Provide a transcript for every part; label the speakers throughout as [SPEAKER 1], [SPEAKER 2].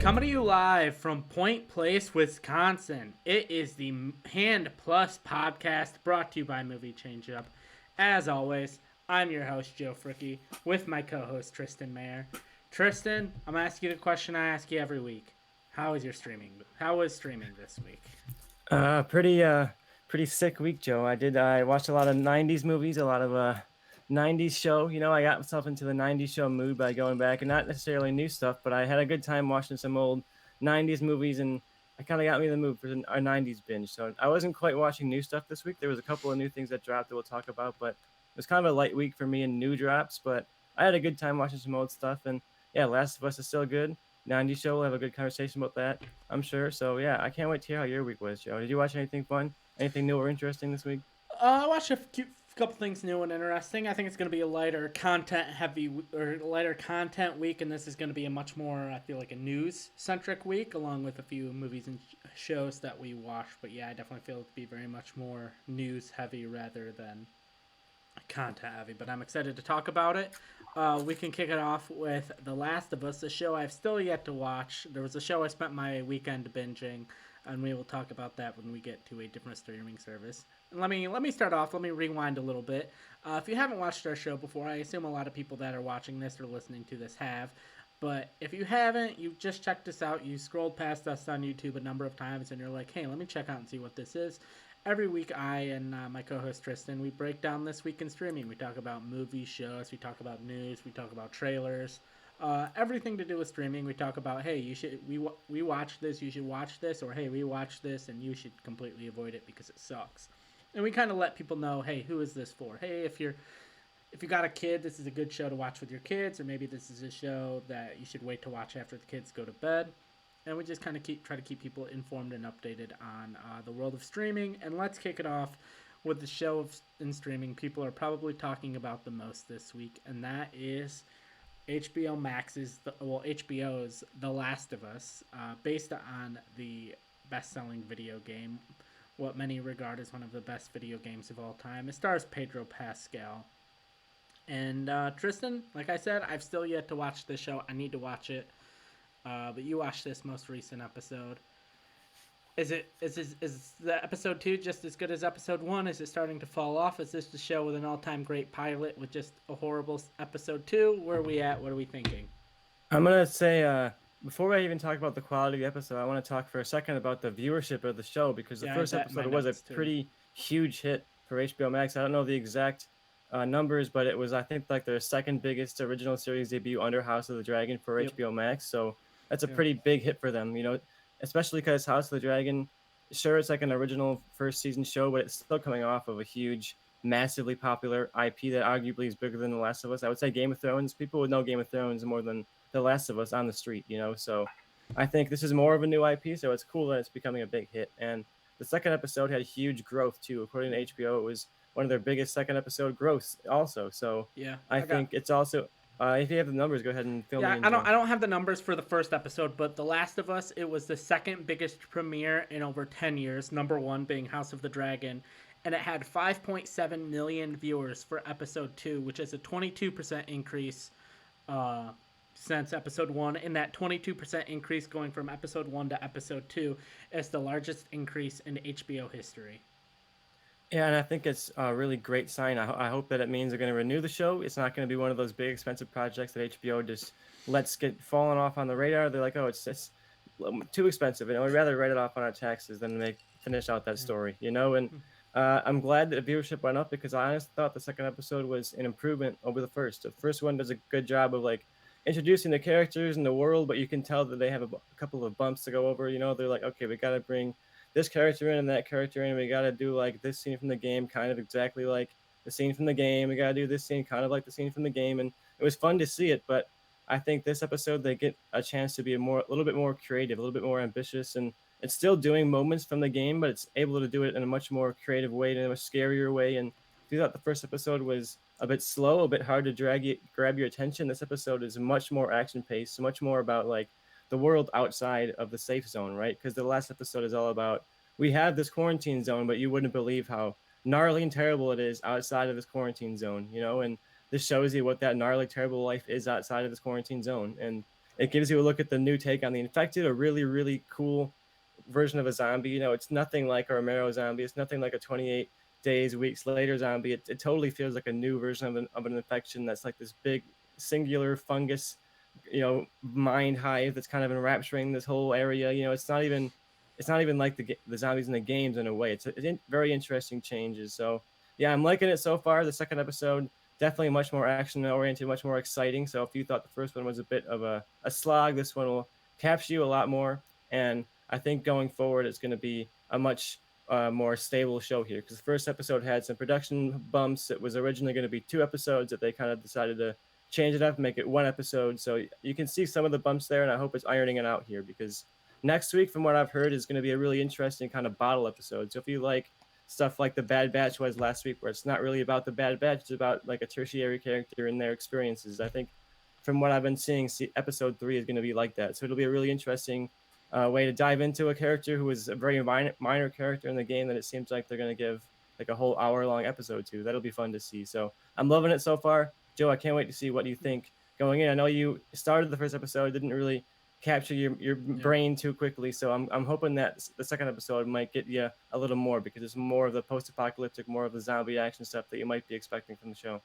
[SPEAKER 1] Coming to you live from Point Place, Wisconsin. It is the Hand Plus podcast brought to you by Movie Changeup. As always, I'm your host, Joe Fricky, with my co host, Tristan Mayer. Tristan, I'm going to ask you the question I ask you every week. How is your streaming? How was streaming this week?
[SPEAKER 2] Pretty sick week, Joe. I watched a lot of '90s movies, a lot of '90s show. I got myself into the '90s show mood by going back, and not necessarily new stuff, but I had a good time watching some old '90s movies, and I kind of got me in the mood for a '90s binge. So I wasn't quite watching new stuff this week. There was a couple of new things that dropped that we'll talk about, but it was kind of a light week for me in new drops. But I had a good time watching some old stuff, and yeah, Last of Us is still good. '90s show, we'll have a good conversation about that, I'm sure. So yeah, I can't wait to hear how your week was, Joe. Did you watch anything fun? Anything new or interesting this week?
[SPEAKER 1] I watched couple things new and interesting. I think it's going to be a lighter content heavy or lighter content week, and this is going to be a much more, I feel like, a news centric week, along with a few movies and shows that we watch. But yeah, I definitely feel it to be very much more news heavy rather than content heavy. But I'm excited to talk about it. We can kick it off with The Last of Us, a show I've still yet to watch. There was a show I spent my weekend binging, and we will talk about that when we get to a different streaming service. And let me start off. Let me rewind a little bit. If you haven't watched our show before, I assume a lot of people that are watching this or listening to this have. But if you haven't, you just checked us out. You scrolled past us on YouTube a number of times, and you're like, "Hey, let me check out and see what this is." Every week, I and my co-host Tristan, we break down this week in streaming. We talk about movies, shows, we talk about news, we talk about trailers, everything to do with streaming. We talk about, hey, we watch this, you should watch this, or hey, we watch this and you should completely avoid it because it sucks. And we kind of let people know, hey, who is this for? Hey, if you got a kid, this is a good show to watch with your kids, or maybe this is a show that you should wait to watch after the kids go to bed. And we just kind of try to keep people informed and updated on the world of streaming. And let's kick it off with the show in streaming people are probably talking about the most this week, and that is HBO's The Last of Us, based on the best-selling video game, what many regard as one of the best video games of all time. It stars Pedro Pascal. And Tristan, like I said, I've still yet to watch this show. I need to watch it. But you watched this most recent episode. Is the episode 2 just as good as episode 1? Is it starting to fall off? Is this the show with an all-time great pilot with just a horrible episode 2? Where are we at? What are we thinking?
[SPEAKER 2] I'm gonna say before I even talk about the quality of the episode, I want to talk for a second about the viewership of the show because the
[SPEAKER 1] Yeah, I
[SPEAKER 2] first
[SPEAKER 1] bet my
[SPEAKER 2] episode was a
[SPEAKER 1] notes too.
[SPEAKER 2] pretty huge hit for HBO Max. I don't know the exact numbers, but it was, I think, like their second biggest original series debut under House of the Dragon for
[SPEAKER 1] Yep.
[SPEAKER 2] HBO Max. So that's a
[SPEAKER 1] Yep.
[SPEAKER 2] pretty big hit for them, especially because House of the Dragon, sure, it's like an original first season show, but it's still coming off of a huge, massively popular IP that arguably is bigger than The Last of Us. I would say Game of Thrones. People would know Game of Thrones more than The Last of Us on the street. So I think this is more of a new IP, so it's cool that it's becoming a big hit. And the second episode had huge growth too. According to HBO, it was one of their biggest second episode growths also. So
[SPEAKER 1] Yeah,
[SPEAKER 2] I
[SPEAKER 1] I got.
[SPEAKER 2] think it's also if you have the numbers, go ahead and fill me
[SPEAKER 1] Yeah,
[SPEAKER 2] in,
[SPEAKER 1] I don't.
[SPEAKER 2] Joe.
[SPEAKER 1] I don't have the numbers for the first episode, but The Last of Us. It was the second biggest premiere in over 10 years. Number one being House of the Dragon, and it had 5.7 million viewers for episode 2, which is a 22% increase uh, since episode 1. And that 22% increase going from episode 1 to episode 2 is the largest increase in HBO history.
[SPEAKER 2] Yeah, and I think it's a really great sign. I hope that it means they're going to renew the show. It's not going to be one of those big expensive projects that HBO just lets get fallen off on the radar. They're like, oh, it's too expensive, and we'd rather write it off on our taxes than make finish out that
[SPEAKER 1] Yeah.
[SPEAKER 2] story. And I'm glad that the viewership went up because I honestly thought the second episode was an improvement over the first. The first one does a good job of like introducing the characters and the world, but you can tell that they have a couple of bumps to go over. They're like, okay, we got to bring this character in and that character in. We got to do like this scene from the game, kind of exactly like the scene from the game. We got to do this scene kind of like the scene from the game. And it was fun to see it. But I think this episode, they get a chance to be a little bit more creative, a little bit more ambitious. And it's still doing moments from the game, but it's able to do it in a much more creative way, in a much scarier way. And if you thought the first episode was a bit slow, a bit hard to grab your attention, this episode is much more action paced, much more about like the world outside of the safe zone, right? Because the last episode is all about we have this quarantine zone, but you wouldn't believe how gnarly and terrible it is outside of this quarantine zone, and this shows you what that gnarly, terrible life is outside of this quarantine zone. And It gives you a look at the new take on the infected, a really, really cool version of a zombie. You know, it's nothing like a Romero zombie. It's nothing like a 28 days, weeks later zombie. It totally feels like a new version of an infection that's like this big singular fungus, mind hive that's kind of enrapturing this whole area. You know, it's not even like the zombies in the games in a way. It's very interesting changes. So yeah, I'm liking it so far. The second episode definitely much more action oriented, much more exciting. So if you thought the first one was a bit of a slog, this one will capture you a lot more. And I think going forward, it's going to be a much more stable show here because the first episode had some production bumps. It was originally going to be 2 episodes that they kind of decided to change it up, make it 1 episode. So you can see some of the bumps there, and I hope it's ironing it out here because next week, from what I've heard, is going to be a really interesting kind of bottle episode. So if you like stuff like the Bad Batch was last week, where it's not really about the Bad Batch, it's about like a tertiary character and their experiences. I think from what I've been seeing, episode 3 is going to be like that. So it'll be a really interesting way to dive into a character who is a very minor character in the game that it seems like they're going to give like a whole hour-long episode to. That'll be fun to see. So I'm loving it so far. Joe, I can't wait to see what you think going in. I know you started the first episode, didn't really capture your
[SPEAKER 1] Yeah.
[SPEAKER 2] brain too quickly. So I'm hoping that the second episode might get you a little more because it's more of the post-apocalyptic, more of the zombie action stuff that you might be expecting from the show.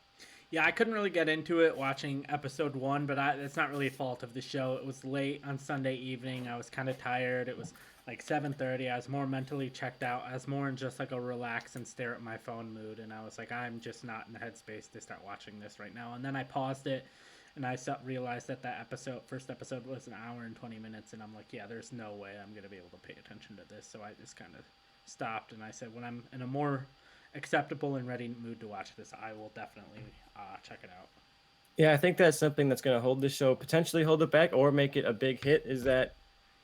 [SPEAKER 1] Yeah, I couldn't really get into it watching episode one, but it's not really a fault of the show. It was late on Sunday evening. I was kind of tired. It was like 7:30. I was more mentally checked out. I was more in just like a relax and stare at my phone mood, and I was like, I'm just not in the headspace to start watching this right now. And then I paused it, and I realized that first episode, was an hour and 20 minutes, and I'm like, yeah, there's no way I'm gonna be able to pay attention to this. So I just kind of stopped, and I said, when I'm in a more acceptable and ready mood to watch this, I will definitely check it out.
[SPEAKER 2] Yeah, I think that's something that's going to hold the show, potentially hold it back or make it a big hit. Is that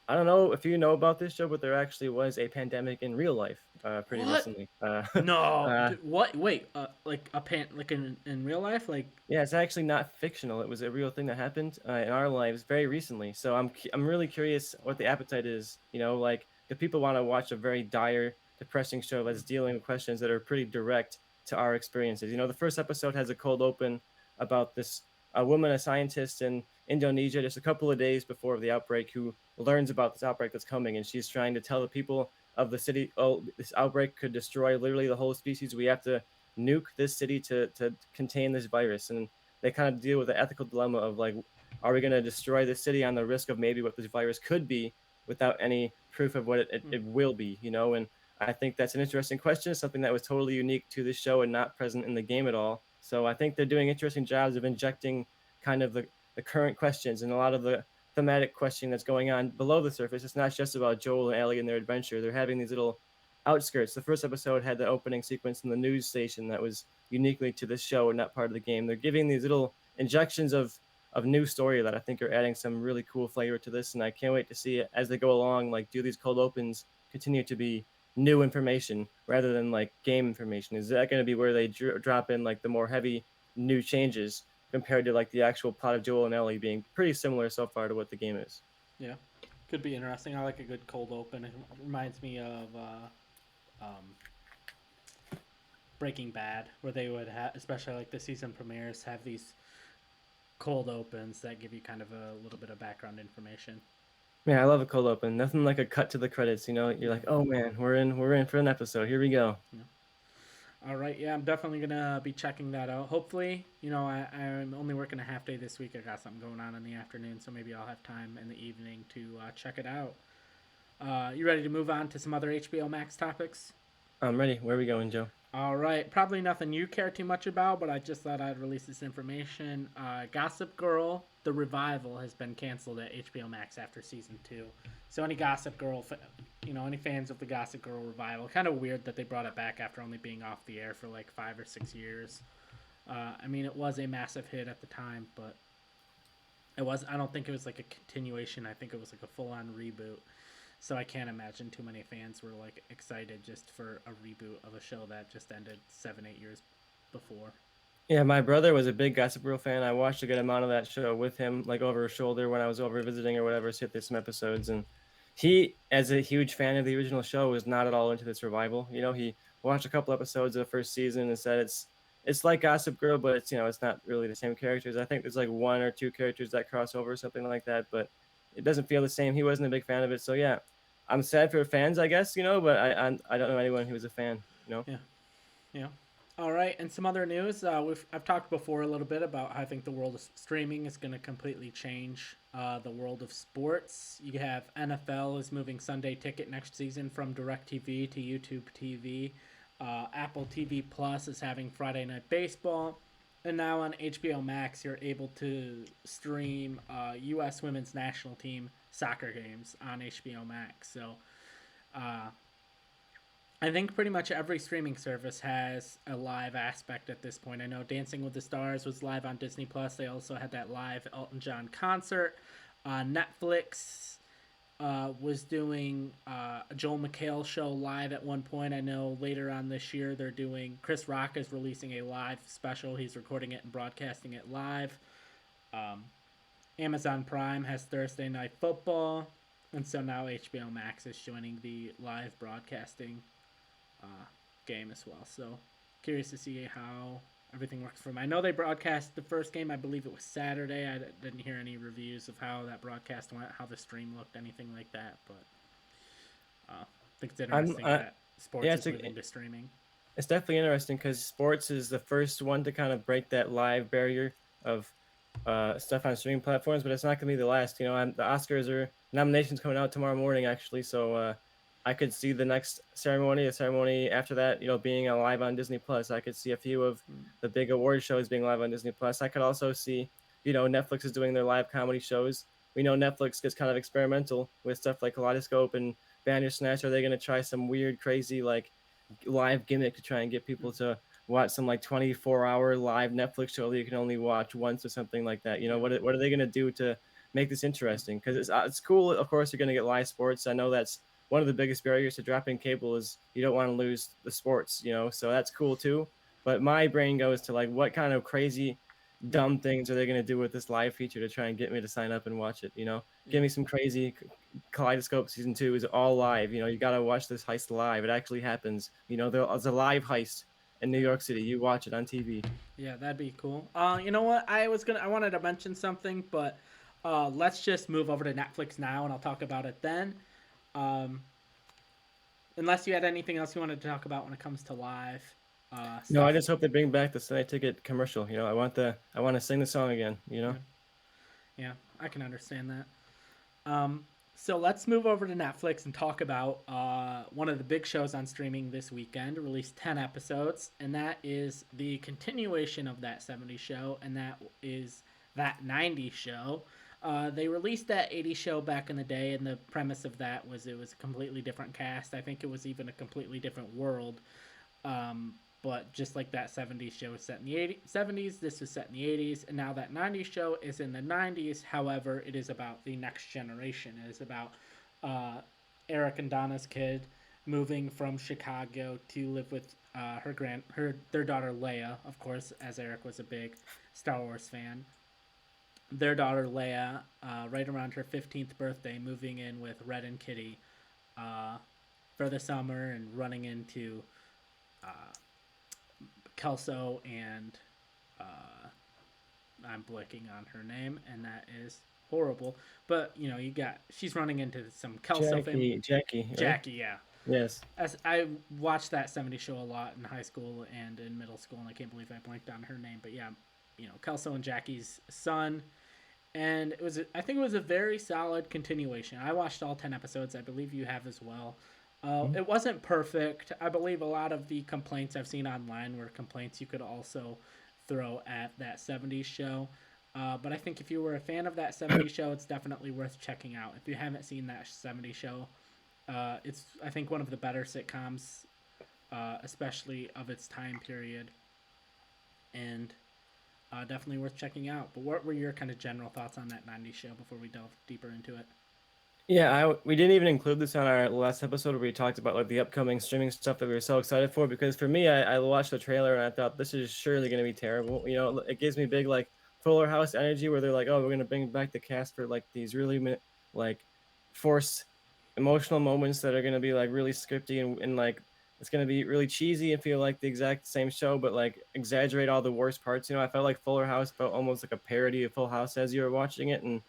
[SPEAKER 2] I don't know if you know about this show, but there actually was a pandemic in real life pretty
[SPEAKER 1] What?
[SPEAKER 2] recently.
[SPEAKER 1] No.
[SPEAKER 2] Uh,
[SPEAKER 1] What? Wait. Like a like in real life? Like
[SPEAKER 2] Yeah, it's actually not fictional. It was a real thing that happened in our lives very recently. So I'm really curious what the appetite is. You know, like do people want to watch a very dire, depressing show that's dealing with questions that are pretty direct to our experiences? You know, the first episode has a cold open about this a woman, a scientist in Indonesia, just a couple of days before the outbreak, who learns about this outbreak that's coming, and she's trying to tell the people of the city, oh, this outbreak could destroy literally the whole species. We have to nuke this city to contain this virus. And they kind of deal with the ethical dilemma of like, are we going to destroy the city on the risk of maybe what this virus could be without any proof of what it will be, you know? And I think that's an interesting question, something that was totally unique to this show and not present in the game at all. So I think they're doing interesting jobs of injecting kind of the current questions and a lot of the thematic questioning that's going on below the surface. It's not just about Joel and Ellie and their adventure. They're having these little outskirts. The first episode had the opening sequence in the news station that was uniquely to this show and not part of the game. They're giving these little injections of new story that I think are adding some really cool flavor to this, and I can't wait to see it as they go along. Like, do these cold opens continue to be new information rather than like game information? Is that going to be where they drop in like the more heavy new changes compared to like the actual plot of Joel and Ellie being pretty similar so far to what the game is?
[SPEAKER 1] yeah, could be interesting. I like a good cold open. It reminds me of um, Breaking Bad, where they would have, especially like the season premieres, have these cold opens that give you kind of a little bit of background information.
[SPEAKER 2] Yeah, I love a cold open. Nothing like a cut to the credits. You know, you're
[SPEAKER 1] Yeah.
[SPEAKER 2] like, oh man, we're in for an episode. Here we go.
[SPEAKER 1] Yeah. All right, yeah, I'm definitely gonna be checking that out. Hopefully, I'm only working a half day this week. I got something going on in the afternoon, so maybe I'll have time in the evening to check it out. You ready to move on to some other HBO Max topics?
[SPEAKER 2] I'm ready. Where are we going, Joe?
[SPEAKER 1] All right, probably nothing you care too much about, but I just thought I'd release this information. Gossip Girl, the revival, has been canceled at HBO Max after season 2. So any Gossip Girl, any fans of the Gossip Girl revival, kind of weird that they brought it back after only being off the air for like 5 or 6 years. I mean, it was a massive hit at the time, but I don't think it was like a continuation. I think it was like a full-on reboot. So I can't imagine too many fans were like excited just for a reboot of a show that just ended 7, 8 years before.
[SPEAKER 2] Yeah, my brother was a big Gossip Girl fan. I watched a good amount of that show with him, like over his shoulder when I was over visiting or whatever, sit through some episodes. And he, as a huge fan of the original show, was not at all into this revival. You know, he watched a couple episodes of the first season and said it's like Gossip Girl, but it's it's not really the same characters. I think there's like one or two characters that cross over or something like that, but it doesn't feel the same. He wasn't a big fan of it, so yeah, I'm sad for fans, I guess, but I don't know anyone who was a fan.
[SPEAKER 1] Yeah. Yeah. All right, and some other news. I've talked before a little bit about how I think the world of streaming is going to completely change the world of sports. You have NFL is moving Sunday Ticket next season from DirecTV to YouTube TV. Apple TV Plus is having Friday Night Baseball, and now on HBO Max you're able to stream U.S. Women's National Team soccer games on HBO Max. So uh, I think pretty much every streaming service has a live aspect at this point. I know Dancing with the Stars was live on Disney Plus. They also had that live Elton John concert. Netflix was doing a Joel McHale show live at one point. I know later on this year they're doing. Chris Rock is releasing a live special. He's recording it and broadcasting it live. Um, Amazon Prime has Thursday Night Football, and so now HBO Max is joining the live broadcasting uh, game as well. So curious to see how everything works for them. I know they broadcast the first game. I believe it was Saturday. I didn't hear any reviews of how that broadcast went, how the stream looked, anything like that. But I think it's
[SPEAKER 2] I'm
[SPEAKER 1] interesting that
[SPEAKER 2] yeah,
[SPEAKER 1] sports is moving to streaming.
[SPEAKER 2] it's definitely interesting because sports is the first one to kind of break that live barrier of stuff on streaming platforms, but it's not going to be the last. The Oscars are nominations coming out tomorrow morning, actually. So I could see the next ceremony, the ceremony after that, being live on Disney Plus. I could see a few of
[SPEAKER 1] Mm,
[SPEAKER 2] the big award shows being live on Disney Plus. I could also see, Netflix is doing their live comedy shows. We know Netflix gets kind of experimental with stuff like Kaleidoscope and Bandersnatch. Are they going to try some weird, crazy, like live gimmick to try and get people
[SPEAKER 1] mm,
[SPEAKER 2] to watch some like 24-hour live Netflix show that you can only watch once or something like that?
[SPEAKER 1] yeah.
[SPEAKER 2] What are they going to do to make this
[SPEAKER 1] Mm,
[SPEAKER 2] interesting? Because it's cool. Of course, you're going to get live sports. I know that's one of the biggest barriers to dropping cable is you don't want to lose the sports. So that's cool too. But my brain goes to like, what kind of crazy,
[SPEAKER 1] mm,
[SPEAKER 2] dumb things are they going to do with this live feature to try and get me to sign up and watch it? Give
[SPEAKER 1] yeah.
[SPEAKER 2] me some crazy Kaleidoscope season 2 is all live. You got to watch this heist live. It actually happens. There's a live heist in New
[SPEAKER 1] Yeah.
[SPEAKER 2] York City. You watch it on TV.
[SPEAKER 1] Yeah, that'd be cool. You know what? I wanted to mention something, but let's just move over to Netflix now, and I'll talk about it then. Um, unless you had anything else you wanted to talk about when it comes to live
[SPEAKER 2] No, I
[SPEAKER 1] stuff.
[SPEAKER 2] just hope they bring back the Sunday Ticket commercial. I want to sing the song again.
[SPEAKER 1] Yeah, yeah, I can understand that. So let's move over to Netflix and talk about one of the big shows on streaming this weekend. Released 10 episodes, and that is the continuation of that 70s show, and that is that 90s show. They released that 80s show back in the day, and the premise of that was it was a completely different cast. I think it was even a completely different world. But just like that 70s show was set in the 70s, this was set in the 80s, and now that 90s show is in the 90s. However, it is about the next generation. It is about uh, Eric and Donna's kid moving from Chicago to live with their daughter Leia, of course, as Eric was a big Star Wars fan. Their daughter Leia, right around her 15th birthday, moving in with Red and Kitty uh, for the summer and running into uh, Kelso and I'm blanking on her name, and that is horrible. But she's running into some Kelso family.
[SPEAKER 2] Jackie, right?
[SPEAKER 1] Jackie, yeah.
[SPEAKER 2] Yes.
[SPEAKER 1] As I watched that 70s show a lot in high school and in middle school, and I can't believe I blanked on her name. But yeah, Kelso and Jackie's son, and I think it was a very solid continuation. I watched all 10 episodes. I believe you have as well.
[SPEAKER 2] Mhm.
[SPEAKER 1] It wasn't perfect. I believe a lot of the complaints I've seen online were complaints you could also throw at that 70s show. But I think if you were a fan of that 70s show, it's definitely worth checking out. If you haven't seen that 70s show, it's, I think, one of the better sitcoms, especially of its time period, and definitely worth checking out. But what were your kind of general thoughts on that 90s show before we delve deeper into it?
[SPEAKER 2] Yeah, we didn't even include this on our last episode where we talked about like the upcoming streaming stuff that we were so excited for. Because for me, I watched the trailer and I thought this is surely going to be terrible. It gives me big like Fuller House energy where they're like, oh, we're going to bring back the cast for like these really like forced emotional moments that are going to be like really scripty and like it's gonna be really cheesy and feel like the exact same show, but like exaggerate all the worst parts. I felt like Fuller House felt almost like a parody of Full House as you were watching it, and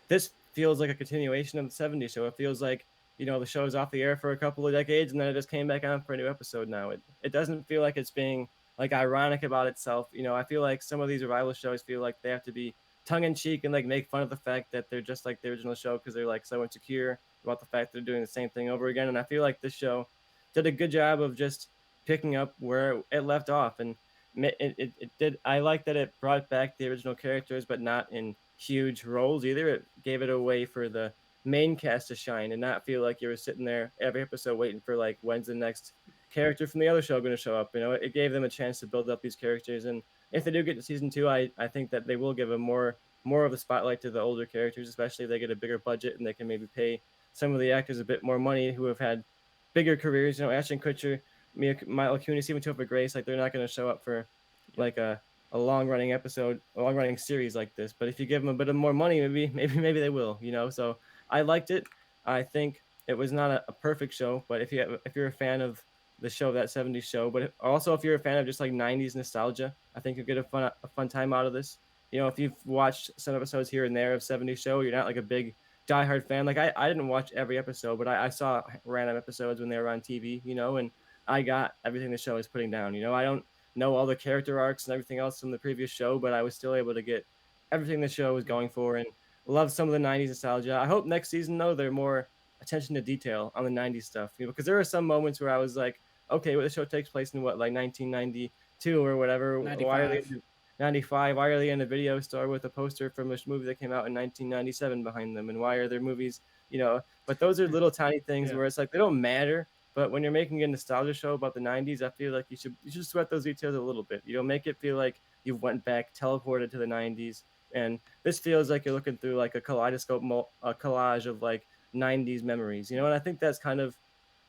[SPEAKER 2] this feels like a continuation of the '70s show. It feels like, the show is off the air for a couple of decades and then it just came back on for a new episode now. It doesn't feel like it's being like ironic about itself. I feel like some of these revival shows feel like they have to be tongue in cheek and like make fun of the fact that they're just like the original show because they're like so insecure about the fact they're doing the same thing over again. And I feel like this show did a good job of just picking up where it left off, and it did. I like that it brought back the original characters, but not in huge roles either. It gave it a way for the main cast to shine and not feel like you were sitting there every episode waiting for like when's the next character from the other show going to show up. It gave them a chance to build up these characters, and if they do get to season two, I think that they will give a more of the spotlight to the older characters, especially if they get a bigger budget and they can maybe pay some of the actors a bit more money who have had bigger careers. Ashton Kutcher, Mila Kunis, even Topher Grace, like they're not going to show up for
[SPEAKER 1] Yep.
[SPEAKER 2] like a long running episode, a long running series like this. But if you give them a bit of more money, maybe they will. So I liked it. I think it was not a perfect show, but if you're a fan of the show, that '70s show, but also if you're a fan of just like '90s nostalgia, I think you'll get a fun time out of this. If you've watched some episodes here and there of '70s show, you're not like a big diehard fan. Like I didn't watch every episode, but I saw random episodes when they were on TV, and I got everything the show is putting down. I don't know all the character arcs and everything else from the previous show, but I was still able to get everything the show was going for and love some of the '90s nostalgia. I hope next season though they're more attention to detail on the '90s stuff, because there are some moments where I was like, okay, well, the show takes place in what, like 1992 or whatever. Why are they
[SPEAKER 1] 95.
[SPEAKER 2] 95? Why are they in a video store with a poster from a movie that came out in 1997 behind them? And why are there movies, But those are little tiny things
[SPEAKER 1] Yeah.
[SPEAKER 2] where it's like they don't matter. But when you're making a nostalgia show about the '90s, I feel like you should sweat those details a little bit. Make it feel like you went back, teleported to the '90s, and this feels like you're looking through like a kaleidoscope, a collage of like '90s memories. And I think that's kind of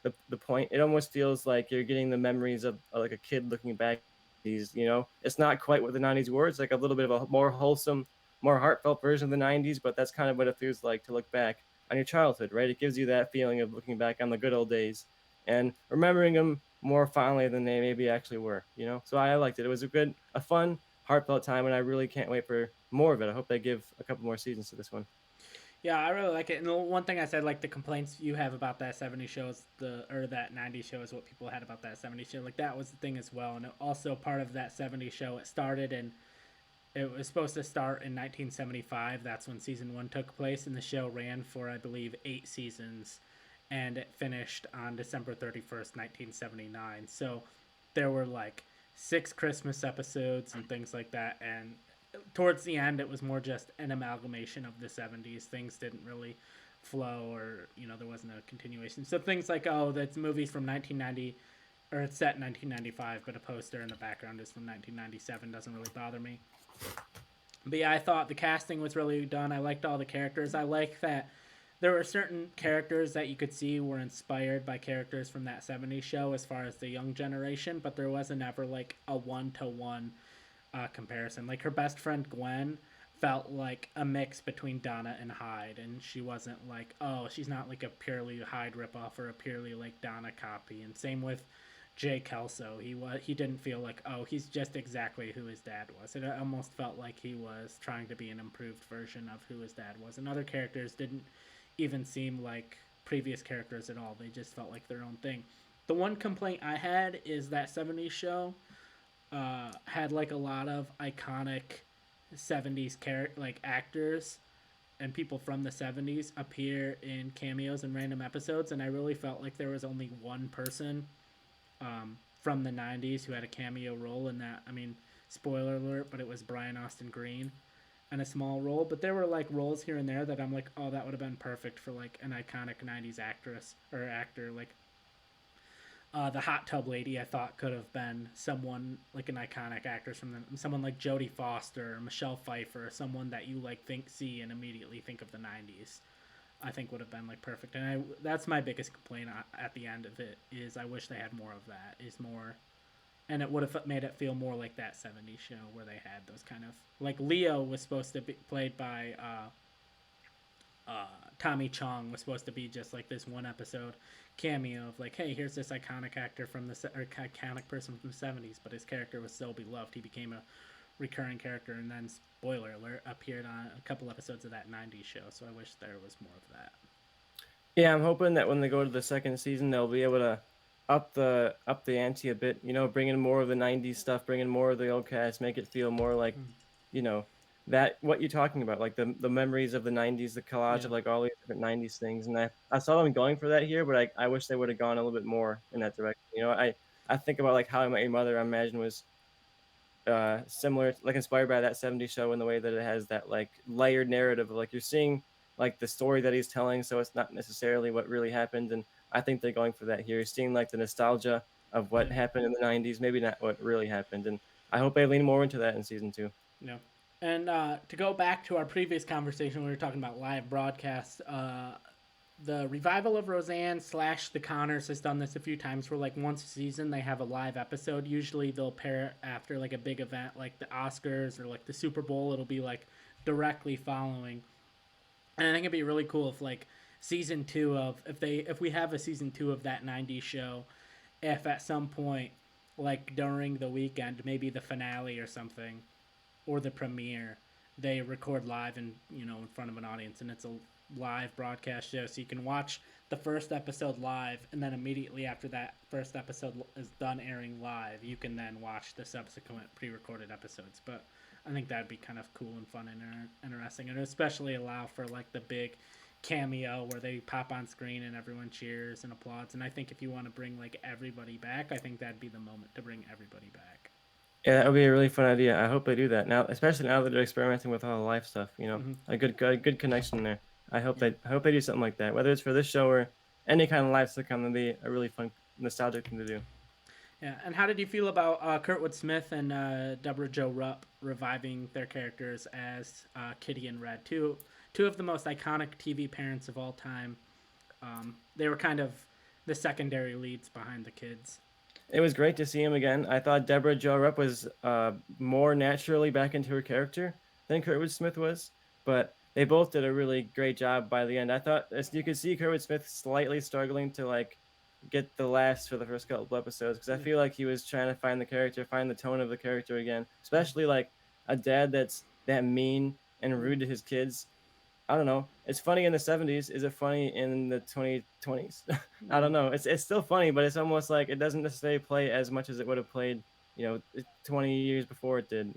[SPEAKER 2] the point. It almost feels like you're getting the memories of like a kid looking back. It's not quite what the '90s were. It's like a little bit of a more wholesome, more heartfelt version of the '90s, but that's kind of what it feels like to look back on your childhood, right? It gives you that feeling of looking back on the good old days and remembering them more fondly than they maybe actually were. So I liked it. It was a fun, heartfelt time, and I really can't wait for more of it. I hope they give a couple more seasons to this one.
[SPEAKER 1] Yeah, I really like it. And the one thing I said, like the complaints you have about that '70s show is or that '90s show is what people had about that '70s show. Like that was the thing as well. And also part of that '70s show, it started and it was supposed to start in 1975. That's when season one took place, and the show ran for I believe 8 seasons, and it finished on December 31st, 1979. So there were like 6 Christmas episodes and things like that, and towards the end, it was more just an amalgamation of the '70s. Things didn't really flow, or there wasn't a continuation. So things like, oh, that's movies from 1990, or it's set in 1995, but a poster in the background is from 1997. Doesn't really bother me. But yeah, I thought the casting was really done. I liked all the characters. I like that there were certain characters that you could see were inspired by characters from that '70s show as far as the young generation, but there wasn't ever like a one-to-one comparison. Like her best friend Gwen felt like a mix between Donna and Hyde, and she wasn't like, oh, she's not like a purely Hyde ripoff or a purely like Donna copy. And same with Jay Kelso. He didn't feel like, oh, he's just exactly who his dad was. It almost felt like he was trying to be an improved version of who his dad was. And other characters didn't even seem like previous characters at all. They just felt like their own thing. The one complaint I had is that '70s show had like a lot of iconic '70s like actors and people from the '70s appear in cameos and random episodes, and I really felt like there was only one person from the '90s who had a cameo role in that. I mean, spoiler alert, but it was Brian Austin Green and a small role. But there were like roles here and there that I'm like, oh, that would have been perfect for like an iconic '90s actress or actor. Like the hot tub lady, I thought could have been someone like an iconic actress from someone like Jodie Foster or Michelle Pfeiffer, or someone that you like see and immediately think of the '90s. I think would have been like perfect, and that's my biggest complaint at the end of it is I wish they had more of that. Is more, and it would have made it feel more like that '70s show where they had those kind of like Leo was supposed to be played by Tommy Chong was supposed to be just like this one episode cameo of like, hey, here's this iconic actor from or iconic person from the '70s, but his character was so beloved he became a recurring character, and then spoiler alert appeared on a couple episodes of that '90s show. So I wish there was more of that.
[SPEAKER 2] Yeah, I'm hoping that when they go to the second season, they'll be able to up the ante a bit. Bring in more of the '90s stuff, bring in more of the old cast, make it feel more like, you know, that what you're talking about, like the memories of the '90s, the collage
[SPEAKER 1] Yeah,
[SPEAKER 2] of like all these different '90s things. And I saw them going for that here, but I wish they would have gone a little bit more in that direction. I think about like How I Met Your Mother. I imagine was similar, like inspired by that '70s show in the way that it has that like layered narrative of like you're seeing like the story that he's telling, so it's not necessarily what really happened. And I think they're going for that here. You're seeing like the nostalgia of what
[SPEAKER 1] yeah,
[SPEAKER 2] happened in the '90s, maybe not what really happened. And I hope they lean more into that in season two.
[SPEAKER 1] yeah. And to go back to our previous conversation, we were talking about live broadcasts. The revival of Roseanne slash The Connors has done this a few times. Where like once a season they have a live episode. Usually they'll pair it after like a big event, like the Oscars or like the Super Bowl. It'll be like directly following. And I think it'd be really cool if like season two of if we have a season two of that '90s show, if at some point like during the weekend, maybe the finale or something, or the premiere, they record live and in front of an audience, and it's a live broadcast show, so you can watch the first episode live, and then immediately after that first episode is done airing live, you can then watch the subsequent pre-recorded episodes. But I think that'd be kind of cool and fun and interesting, and especially allow for like the big cameo where they pop on screen and everyone cheers and applauds. And I think if you want to bring like everybody back, I think that'd be the moment to bring everybody back.
[SPEAKER 2] Yeah, that would be a really fun idea. I hope they do that now, especially now that they're experimenting with all the live stuff.
[SPEAKER 1] Mm-hmm.
[SPEAKER 2] A good connection there.
[SPEAKER 1] Yeah.
[SPEAKER 2] I hope they do something like that, whether it's for this show or any kind of live sitcom. That'd be a really fun, nostalgic thing to do.
[SPEAKER 1] Yeah, and how did you feel about Kurtwood Smith and Deborah Jo Rupp reviving their characters as Kitty and Red, two of the most iconic TV parents of all time? They were kind of the secondary leads behind the kids.
[SPEAKER 2] It was great to see him again. I thought Deborah Jo Rupp was more naturally back into her character than Kurtwood Smith was, but they both did a really great job by the end. I thought as you could see Kurtwood Smith slightly struggling to like get the laughs for the first couple of episodes because I feel like he was trying to find the character, find the tone of the character again, especially like a dad that's that mean and rude to his kids. I don't know. It's funny in the '70s. Is it funny in the 2020s? I don't know. It's still funny, but it's almost like it doesn't necessarily play as much as it would have played, 20 years before it did.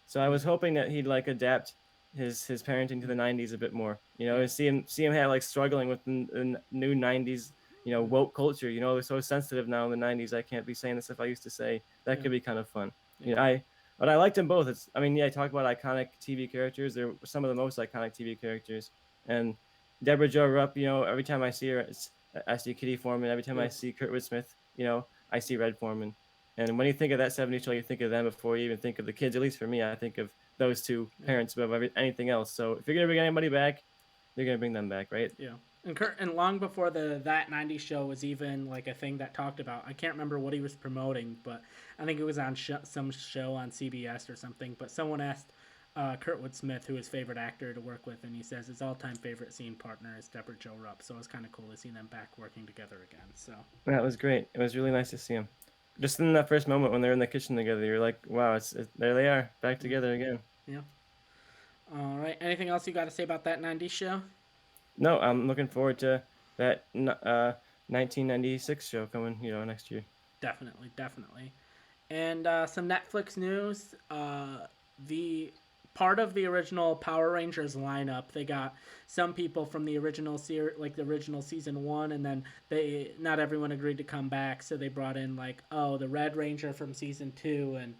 [SPEAKER 2] So I was hoping that he'd like adapt his parenting to the '90s a bit more.
[SPEAKER 1] Yeah.
[SPEAKER 2] And see him have like struggling with the new '90s. Woke culture. They're so sensitive now in the '90s. I can't be saying the stuff I used to say. That
[SPEAKER 1] Yeah.
[SPEAKER 2] could be kind of fun.
[SPEAKER 1] Yeah.
[SPEAKER 2] But I liked them both. I talk about iconic TV characters. They're some of the most iconic TV characters. And Deborah Jo Rupp, every time I see her, I see Kitty Foreman. Every time I
[SPEAKER 1] Yeah.
[SPEAKER 2] see Kurtwood Smith, I see Red Foreman. And when you think of that '70s show, you think of them before you even think of the kids. At least for me, I think of those two
[SPEAKER 1] Yeah.
[SPEAKER 2] parents above anything else. So if you're gonna bring anybody back, you're gonna bring them back, right?
[SPEAKER 1] Yeah. And long before the that '90s show was even like a thing that talked about, I can't remember what he was promoting, but I think it was on some show on CBS or something. But someone asked Kurtwood Smith who his favorite actor to work with, and he says his all-time favorite scene partner is Deborah Jo Rupp. So it was kind of cool to see them back working together again. So
[SPEAKER 2] That was great. It was really nice to see them. Just in that first moment when they're in the kitchen together, you're like, wow, there they are back together again.
[SPEAKER 1] yeah. All right. Anything else you got to say about that '90s show?
[SPEAKER 2] No, I'm looking forward to that 1996 show coming, next year.
[SPEAKER 1] Definitely, definitely. And some Netflix news. The part of the original Power Rangers lineup, they got some people from the original like the original season one, and then they not everyone agreed to come back, so they brought in like the Red Ranger from season two and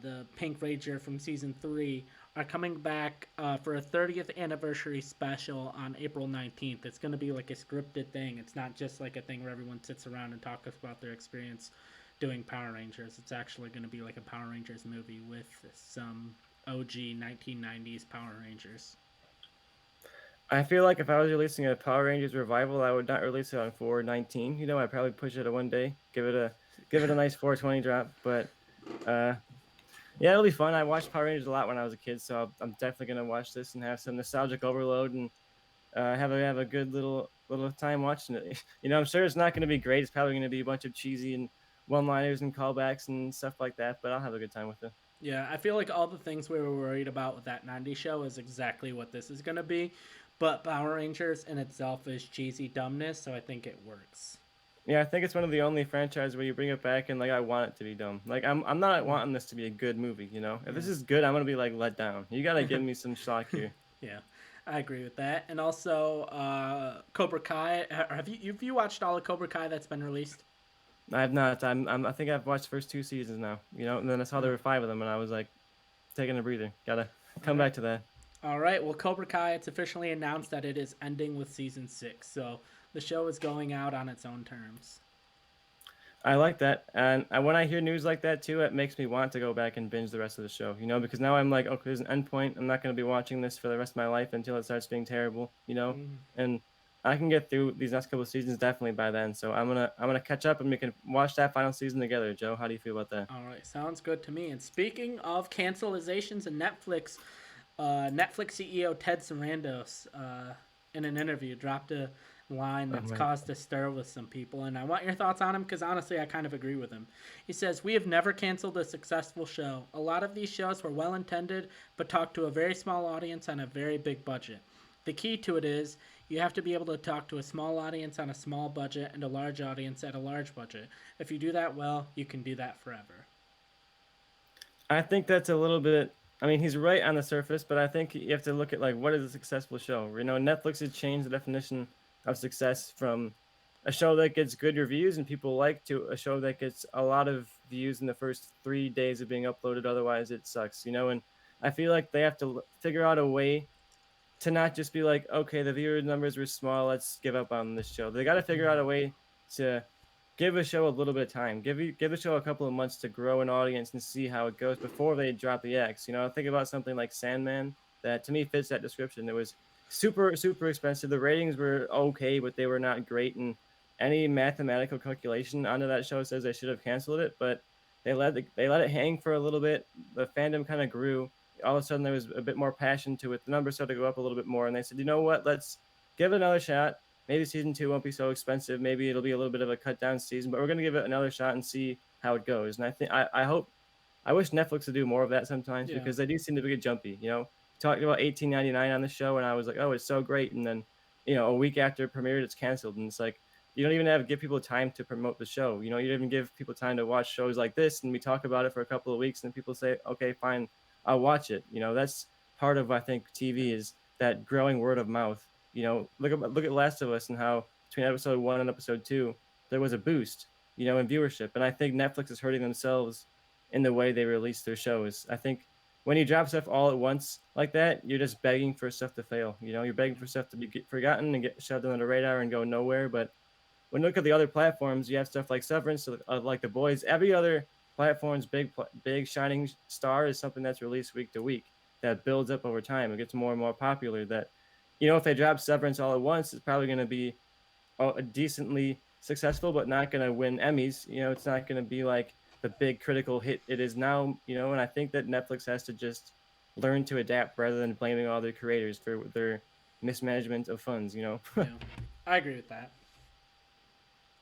[SPEAKER 1] the Pink Ranger from season three are coming back for a 30th anniversary special on April 19th. It's going to be like a scripted thing. It's not just like a thing where everyone sits around and talks about their experience doing Power Rangers. It's actually going to be like a Power Rangers movie with some OG 1990s Power Rangers.
[SPEAKER 2] I feel like if I was releasing a Power Rangers revival, I would not release it on 4/19. I'd probably push it to one day, give it a nice 4/20 drop. But yeah, it'll be fun. I watched Power Rangers a lot when I was a kid, so I'm definitely gonna watch this and have some nostalgic overload and have a good little time watching it. I'm sure it's not going to be great. It's probably going to be a bunch of cheesy and one-liners and callbacks and stuff like that. But I'll have a good time with it.
[SPEAKER 1] Yeah, I feel like all the things we were worried about with that '90s show is exactly what this is gonna be, but Power Rangers in itself is cheesy dumbness, so I think it works.
[SPEAKER 2] Yeah, I think it's one of the only franchises where you bring it back and like I want it to be dumb. Like I'm not
[SPEAKER 1] Mm,
[SPEAKER 2] wanting this to be a good movie. If this
[SPEAKER 1] yeah.
[SPEAKER 2] is good, I'm gonna be like let down. You gotta give me some shock here.
[SPEAKER 1] Yeah, I agree with that. And also, Cobra Kai. Have you watched all of Cobra Kai that's been released?
[SPEAKER 2] I have not. I think I've watched the first two seasons now. And then I saw
[SPEAKER 1] Yeah.
[SPEAKER 2] there were five of them, and I was like taking a breather. Gotta
[SPEAKER 1] All
[SPEAKER 2] come
[SPEAKER 1] right.
[SPEAKER 2] back to that.
[SPEAKER 1] All right. Well, Cobra Kai. It's officially announced that it is ending with season 6. So the show is going out on its own terms.
[SPEAKER 2] I like that, and when I hear news like that too, it makes me want to go back and binge the rest of the show. Because now I'm like, okay, there's an end point. I'm not going to be watching this for the rest of my life until it starts being terrible.
[SPEAKER 1] Mm.
[SPEAKER 2] And I can get through these next couple of seasons definitely by then. So I'm gonna catch up and we can watch that final season together. Joe, how do you feel about that?
[SPEAKER 1] All right. Sounds good to me. And speaking of cancelizations and Netflix, Netflix CEO Ted Sarandos, in an interview, dropped a line
[SPEAKER 2] Oh
[SPEAKER 1] that's
[SPEAKER 2] man.
[SPEAKER 1] caused a stir with some people, and I want your thoughts on him because honestly, I kind of agree with him. He says, "We have never canceled a successful show. A lot of these shows were well intended, but talked to a very small audience on a very big budget. The key to it is you have to be able to talk to a small audience on a small budget and a large audience at a large budget. If you do that well, you can do that forever."
[SPEAKER 2] I think that's a little bit. I mean, he's right on the surface, but I think you have to look at like what is a successful show. Netflix has changed the definition of success from a show that gets good reviews and people like to a show that gets a lot of views in the first 3 days of being uploaded. Otherwise, it sucks. And I figure like they have to figure out a way to not just be like, okay, the viewer numbers were small, let's give up on this show. They got to figure out a way to give a show a little bit of time. Give the show a couple of months to grow an audience and see how it goes before they drop the X. Think about something like Sandman that to me fits that description. It was super expensive. The ratings were okay, but they were not great. And any mathematical calculation onto that show says they should have canceled it, but they let it hang for a little bit. The fandom kind of grew. All of a sudden, there was a bit more passion to it. The numbers started to go up a little bit more, and they said, you know what? Let's give it another shot. Maybe season two won't be so expensive. Maybe it'll be a little bit of a cut down season, but we're gonna give it another shot and see how it goes. And I wish Netflix would do more of that sometimes
[SPEAKER 1] Yeah.
[SPEAKER 2] because they do seem to be jumpy. Talking about 18.99 on the show, and I was like, oh, it's so great. And then, a week after it premiered, it's canceled, and it's like you don't even give people time to promote the show. You don't even give people time to watch shows like this, and we talk about it for a couple of weeks, and people say, okay, fine, I'll watch it. That's part of I think TV is that growing word of mouth. Look at Last of Us and how between episode 1 and episode 2 there was a boost, in viewership, and I think Netflix is hurting themselves in the way they release their shows. I think when you drop stuff all at once like that, you're just begging for stuff to fail. You're begging for stuff to be forgotten and get shoved under the radar and go nowhere. But when you look at the other platforms, you have stuff like Severance, like The Boys. Every other platform's big shining star is something that's released week to week that builds up over time. It gets more and more popular. That if they drop Severance all at once, it's probably going to be decently successful, but not going to win Emmys. It's not going to be like the big critical hit it is now. And I think that Netflix has to just learn to adapt rather than blaming all their creators for their mismanagement of funds.
[SPEAKER 1] Yeah. I agree with that.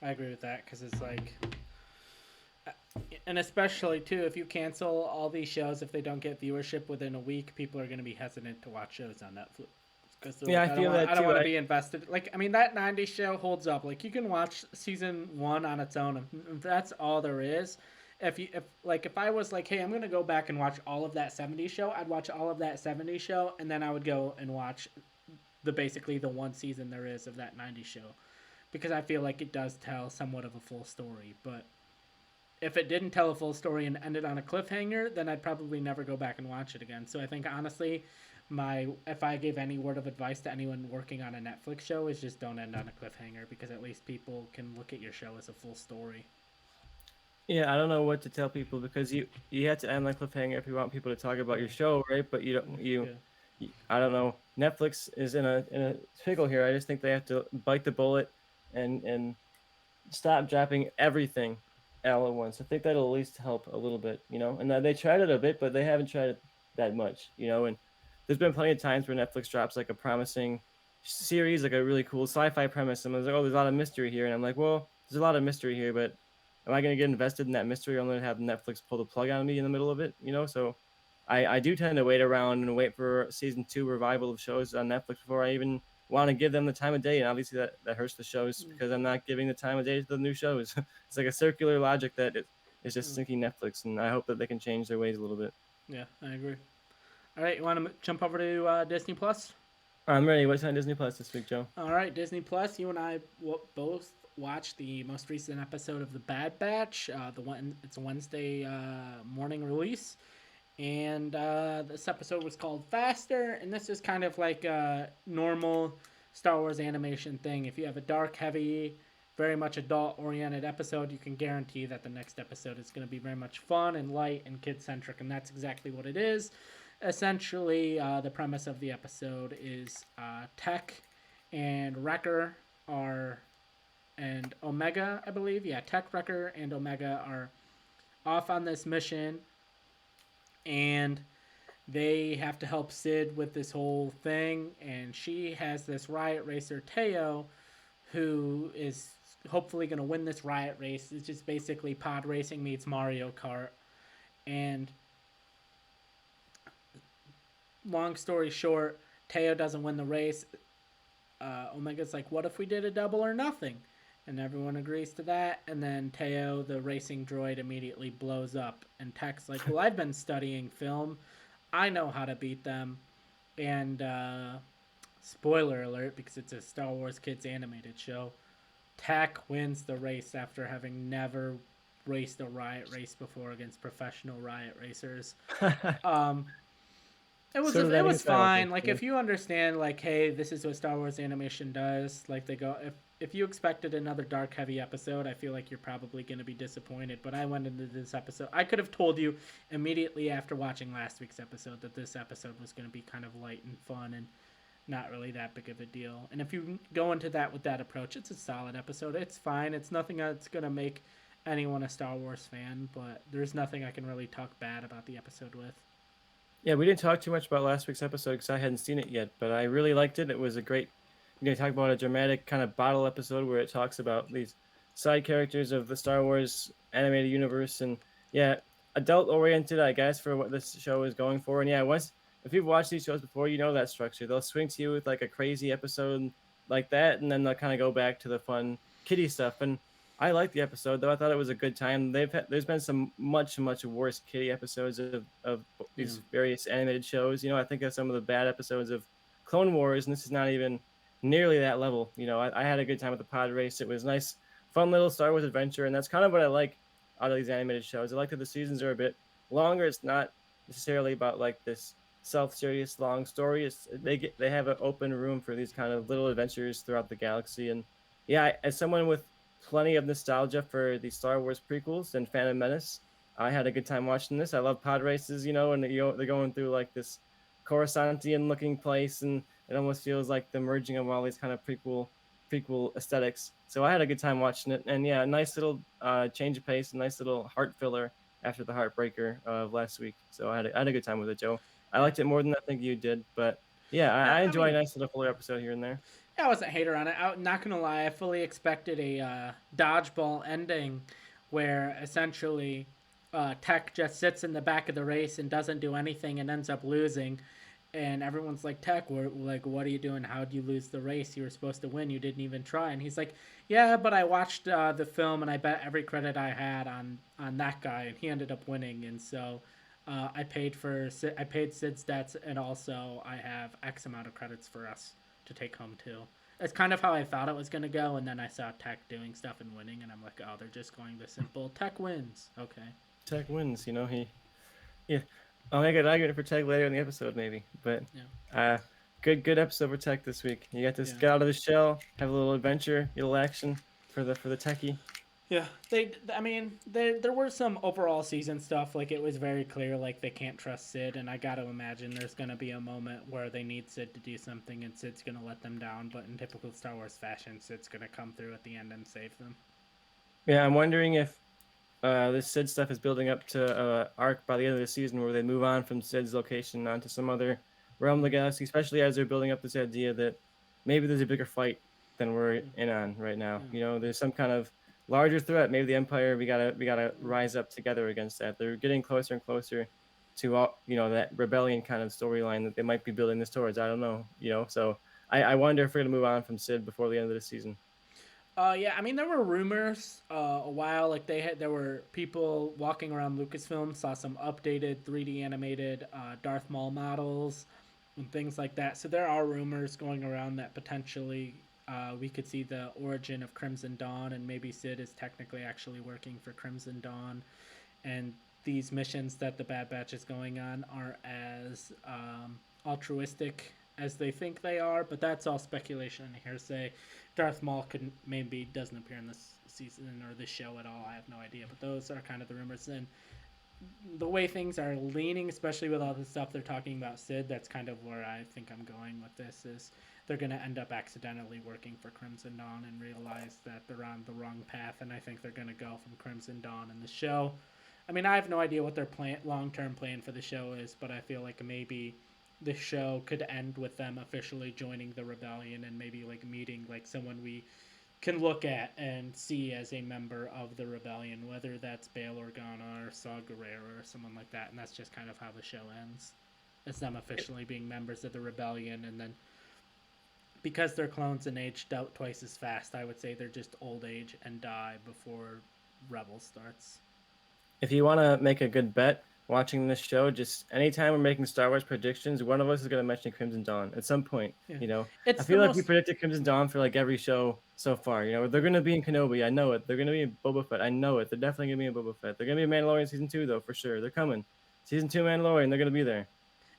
[SPEAKER 1] I agree with that because it's like, and especially too, if you cancel all these shows, if they don't get viewership within a week, people are going to be hesitant to watch shows on Netflix because they're
[SPEAKER 2] Yeah,
[SPEAKER 1] like,
[SPEAKER 2] I feel
[SPEAKER 1] I
[SPEAKER 2] that
[SPEAKER 1] don't
[SPEAKER 2] too.
[SPEAKER 1] want to be invested. Like, I mean, that '90s show holds up. Like, you can watch season 1 on its own. If that's all there is. If I was like, hey, I'm gonna go back and watch all of that '70s show, I'd watch all of that '70s show, and then I would go and watch basically the one season there is of that '90s show because I feel like it does tell somewhat of a full story. But if it didn't tell a full story and ended on a cliffhanger, then I'd probably never go back and watch it again. So I think honestly, my if I gave any word of advice to anyone working on a Netflix show is just don't end on a cliffhanger because at least people can look at your show as a full story.
[SPEAKER 2] Yeah, I don't know what to tell people because you have to end like cliffhanger if you want people to talk about your show, right? But you don't
[SPEAKER 1] Yeah.
[SPEAKER 2] I don't know. Netflix is in a pickle here. I just think they have to bite the bullet and stop dropping everything all at once. I think that'll at least help a little bit. And they tried it a bit, but they haven't tried it that much. And there's been plenty of times where Netflix drops like a promising series, like a really cool sci-fi premise, and I was like, oh, there's a lot of mystery here, and I'm like, well, there's a lot of mystery here, but am I gonna get invested in that mystery? I'm gonna have Netflix pull the plug on me in the middle of it, you know? So I do tend to wait around and wait for season two revival of shows on Netflix before I even want to give them the time of day, and obviously that hurts the shows
[SPEAKER 1] Mm,
[SPEAKER 2] because I'm not giving the time of day to the new shows. It's like a circular logic that is just
[SPEAKER 1] mm.
[SPEAKER 2] sinking Netflix, and I hope that they can change their ways a little bit.
[SPEAKER 1] Yeah, I agree. All right, you want to jump over to Disney Plus?
[SPEAKER 2] I'm ready. What's on Disney Plus this week, Joe?
[SPEAKER 1] All right, Disney Plus. You and I both watched the most recent episode of The Bad Batch. The one it's a Wednesday morning release, and this episode was called Faster. And this is kind of like a normal Star Wars animation thing. If you have a dark, heavy, very much adult-oriented episode, you can guarantee that the next episode is going to be very much fun and light and kid-centric, and that's exactly what it is. Essentially, the premise of the episode is Tech and Wrecker are and Omega, I believe. Yeah, Tech, Wrecker, and Omega are off on this mission, and they have to help Sid with this whole thing. And she has this riot racer, Teo, who is hopefully going to win this riot race. It's just basically pod racing meets Mario Kart. And long story short, Teo doesn't win the race. Omega's like, what if we did a double or nothing? And everyone agrees to that. And then Teo, the racing droid, immediately blows up. And Tech's like, well, I've been studying film. I know how to beat them. And spoiler alert, because it's a Star Wars Kids animated show, Tech wins the race after having never raced a riot race before against professional riot racers. Um,
[SPEAKER 2] Sort of
[SPEAKER 1] it
[SPEAKER 2] ending
[SPEAKER 1] was
[SPEAKER 2] in silence,
[SPEAKER 1] fine. Like
[SPEAKER 2] basically.
[SPEAKER 1] if you understand, like, hey, this is what Star Wars animation does. Like they go, if you expected another dark heavy episode, I feel like you're probably going to be disappointed. But I went into this episode. I could have told you immediately after watching last week's episode that this episode was going to be kind of light and fun and not really that big of a deal. And if you go into that with that approach, it's a solid episode. It's fine. It's nothing that's going to make anyone a Star Wars fan. But there's nothing I can really talk bad about the episode with.
[SPEAKER 2] Yeah, we didn't talk too much about last week's episode because I hadn't seen it yet, but I really liked it. It was a great, talk about a dramatic kind of bottle episode where it talks about these side characters of the Star Wars animated universe, and yeah, adult oriented, I guess, for what this show is going for. And yeah, once if you've watched these shows before, you know that structure. They'll swing to you with like a crazy episode like that, and then they'll kind of go back to the fun kiddie stuff. And I liked the episode though. I thought it was a good time. There's been some much worse kiddie episodes of
[SPEAKER 1] Yeah.
[SPEAKER 2] these various animated shows. I think of some of the bad episodes of Clone Wars, and this is not even nearly that level. I had a good time with the pod race. It was nice, fun little Star Wars adventure, and that's kind of what I like out of these animated shows. I like that the seasons are a bit longer. It's not necessarily about like this self-serious long story. They have an open room for these kind of little adventures throughout the galaxy. And yeah, as someone with plenty of nostalgia for the Star Wars prequels and Phantom Menace, I had a good time watching this. I love pod races, and they're going through like this Coruscantian looking place, and it almost feels like the merging of all these kind of prequel aesthetics. So I had a good time watching it, and yeah, a nice little change of pace, a nice little heart filler after the heartbreaker of last week. So I had a good time with it, Joe. I
[SPEAKER 1] Yeah.
[SPEAKER 2] liked it more than I think you did, but yeah, I
[SPEAKER 1] I
[SPEAKER 2] enjoy a
[SPEAKER 1] mean,
[SPEAKER 2] nice little filler episode here and there.
[SPEAKER 1] I wasn't a hater on it. I'm not gonna lie. I fully expected a dodgeball ending, where essentially Tech just sits in the back of the race and doesn't do anything and ends up losing, and everyone's like, Tech, like, what are you doing? How would you lose the race? You were supposed to win. You didn't even try. And he's like, yeah, but I watched the film and I bet every credit I had on that guy, and he ended up winning. And so I paid Sid's debts, and also I have X amount of credits for us to take home too. That's kind of how I thought it was gonna go, and then I saw Tech doing stuff and winning, and I'm like, oh, they're just going the simple Tech wins. Okay.
[SPEAKER 2] Tech wins, yeah. I'll make an argument for Tech later in the episode, maybe. But
[SPEAKER 1] Yeah.
[SPEAKER 2] uh, good episode for Tech this week. You got to
[SPEAKER 1] Yeah.
[SPEAKER 2] get out of the shell, have a little adventure, a little action for the techie.
[SPEAKER 1] Yeah, I mean, there were some overall season stuff. Like it was very clear, like they can't trust Sid, and I got to imagine there's gonna be a moment where they need Sid to do something, and Sid's gonna let them down. But in typical Star Wars fashion, Sid's gonna come through at the end and save them.
[SPEAKER 2] Yeah, I'm wondering if this Sid stuff is building up to arc by the end of the season where they move on from Sid's location onto some other realm of the galaxy, especially as they're building up this idea that maybe there's a bigger fight than we're
[SPEAKER 1] Yeah,
[SPEAKER 2] in on right now.
[SPEAKER 1] yeah,
[SPEAKER 2] There's some kind of larger threat. Maybe the Empire. We gotta rise up together against that. They're getting closer and closer to all that rebellion kind of storyline that they might be building this towards. I don't know. So I wonder if we're gonna move on from Sid before the end of the season.
[SPEAKER 1] yeah. I mean, there were rumors a while. Like there were people walking around Lucasfilm, saw some updated 3D animated Darth Maul models and things like that. So there are rumors going around that potentially we could see the origin of Crimson Dawn, and maybe Sid is technically actually working for Crimson Dawn, and these missions that the Bad Batch is going on are as altruistic as they think they are, but that's all speculation and hearsay. Darth Maul could maybe doesn't appear in this season or this show at all. I have no idea, but those are kind of the rumors. And the way things are leaning, especially with all the stuff they're talking about Sid, that's kind of where I think I'm going with this. Is they're going to end up accidentally working for Crimson Dawn and realize that they're on the wrong path, and I think they're going to go from Crimson Dawn in the show. I mean, I have no idea what their long term plan for the show is, but I feel like maybe the show could end with them officially joining the rebellion and maybe like meeting like someone we can look at and see as a member of the rebellion, whether that's Bail Organa or Saw Gerrera or someone like that, and that's just kind of how the show ends. It's them officially being members of the rebellion, and then because they're clones and aged out twice as fast, I would say they're just old age and die before Rebel starts.
[SPEAKER 2] If you want to make a good bet watching this show, just anytime we're making Star Wars predictions, one of us is going to mention Crimson Dawn at some point.
[SPEAKER 1] Yeah,
[SPEAKER 2] I
[SPEAKER 1] it's the
[SPEAKER 2] feel like we
[SPEAKER 1] most.
[SPEAKER 2] predicted Crimson Dawn for like every show so far. They're going to be in Kenobi. I know it. They're going to be in Boba Fett. I know it. They're definitely going to be in Boba Fett. They're going to be in Mandalorian season 2 though, for sure. They're coming. Season 2 Mandalorian. They're going to be there.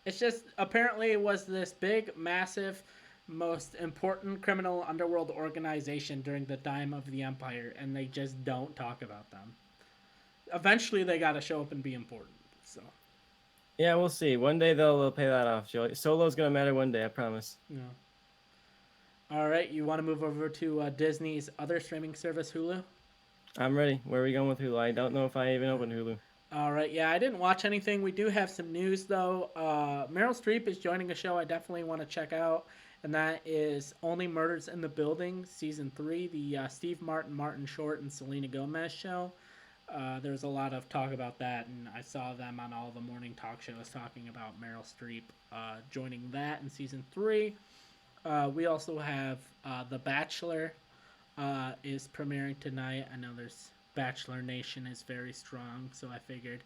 [SPEAKER 1] It's just apparently it was this big, massive, most important criminal underworld organization during the time of the Empire, and they just don't talk about them. Eventually, they got to show up and be important. So,
[SPEAKER 2] Yeah, we'll see. One day they'll pay that off, Joe. Solo's going to matter one day. I promise.
[SPEAKER 1] you know. All right, you want to move over to Disney's other streaming service, Hulu?
[SPEAKER 2] I'm ready. Where are we going with Hulu? I don't know if I even opened Hulu.
[SPEAKER 1] All right, yeah, I didn't watch anything. We do have some news though. Meryl Streep is joining a show I definitely want to check out, and that is Only Murders in the Building, season 3, the Steve Martin, Martin Short, and Selena Gomez show. There's a lot of talk about that, and I saw them on all the morning talk shows talking about Meryl Streep joining that in season 3. We also have The Bachelor is premiering tonight. I know there's Bachelor Nation is very strong, so I figured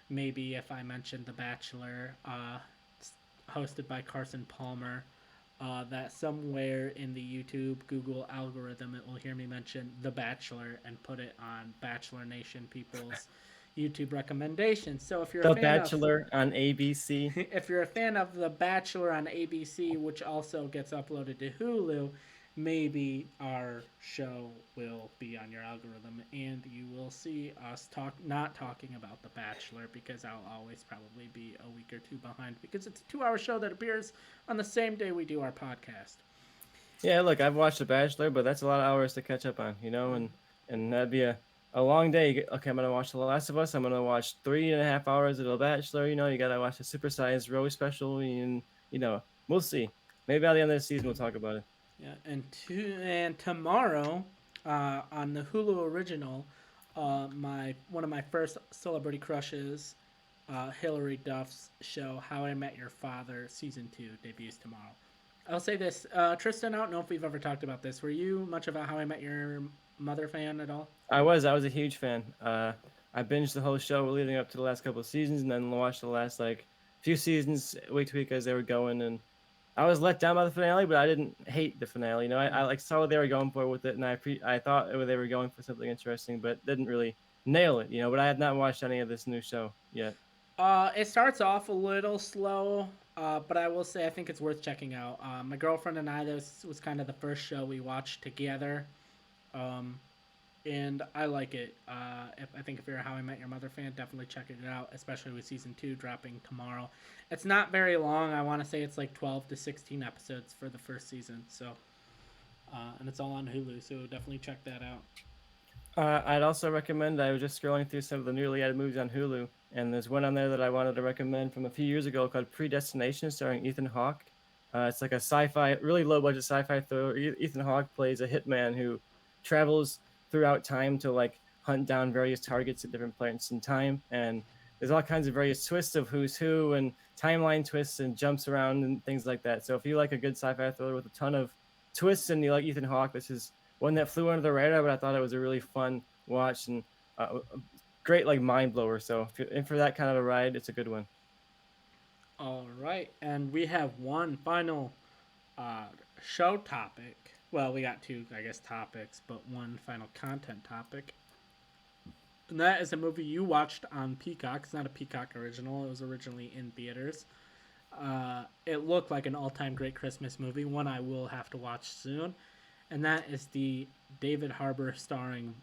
[SPEAKER 1] maybe if I mentioned The Bachelor, hosted by Carson Palmer, that somewhere in the YouTube Google algorithm it will hear me mention The Bachelor and put it on Bachelor Nation people's YouTube recommendations. So if you're a
[SPEAKER 2] The
[SPEAKER 1] fan of
[SPEAKER 2] Bachelor on ABC.
[SPEAKER 1] if you're a fan of The Bachelor on ABC, which also gets uploaded to Hulu, maybe our show will be on your algorithm and you will see us not talking about The Bachelor because I'll always probably be a week or two behind because it's a 2 hour show that appears on the same day we do our podcast.
[SPEAKER 2] Yeah, look, I've watched The Bachelor, but that's a lot of hours to catch up on, and that'd be a long day. Okay, I'm gonna watch The Last of Us. I'm gonna watch 3.5 hours of The Bachelor. You gotta watch the supersized Rose special, and we'll see. Maybe by the end of the season we'll talk about it.
[SPEAKER 1] Yeah, and tomorrow on the Hulu original, my one of my first celebrity crushes, Hilary Duff's show How I Met Your Father season 2 debuts tomorrow. I'll say this, Tristan. I don't know if we've ever talked about this. Were you much of a How I Met Your Mother fan at all?
[SPEAKER 2] I was a huge fan. I binged the whole show leading up to the last couple of seasons, and then watched the last like few seasons week to week as they were going, and I was let down by the finale, but I didn't hate the finale. I like saw what they were going for with it, and I thought they were going for something interesting, but didn't really nail it. But I had not watched any of this new show yet.
[SPEAKER 1] It starts off a little slow, but I will say I think it's worth checking out. My girlfriend and I, this was kind of the first show we watched together. Um, and I like it. I think if you're a How I Met Your Mother fan, definitely check it out, especially with season 2 dropping tomorrow. It's not very long. I want to say it's like 12 to 16 episodes for the first season. So, and it's all on Hulu, so definitely check that out.
[SPEAKER 2] I'd also recommend. I was just scrolling through some of the newly added movies on Hulu, and there's one on there that I wanted to recommend from a few years ago called Predestination, starring Ethan Hawke. It's like a sci-fi, really low budget sci-fi thriller. Ethan Hawke plays a hitman who travels throughout time to like hunt down various targets at different points in time, and there's all kinds of various twists of who's who and timeline twists and jumps around and things like that. So if you like a good sci-fi thriller with a ton of twists and you like Ethan Hawke, this is one that flew under the radar, but I thought it was a really fun watch and a great like mind blower. So if you're in for that kind of a ride, it's a good one.
[SPEAKER 1] All right, and we have one final uh, show topic. Well, we got two, I guess, topics, but one final content topic. And that is a movie you watched on Peacock. It's not a Peacock original. It was originally in theaters. It looked like an all-time great Christmas movie, one I will have to watch soon. And that is the David Harbour starring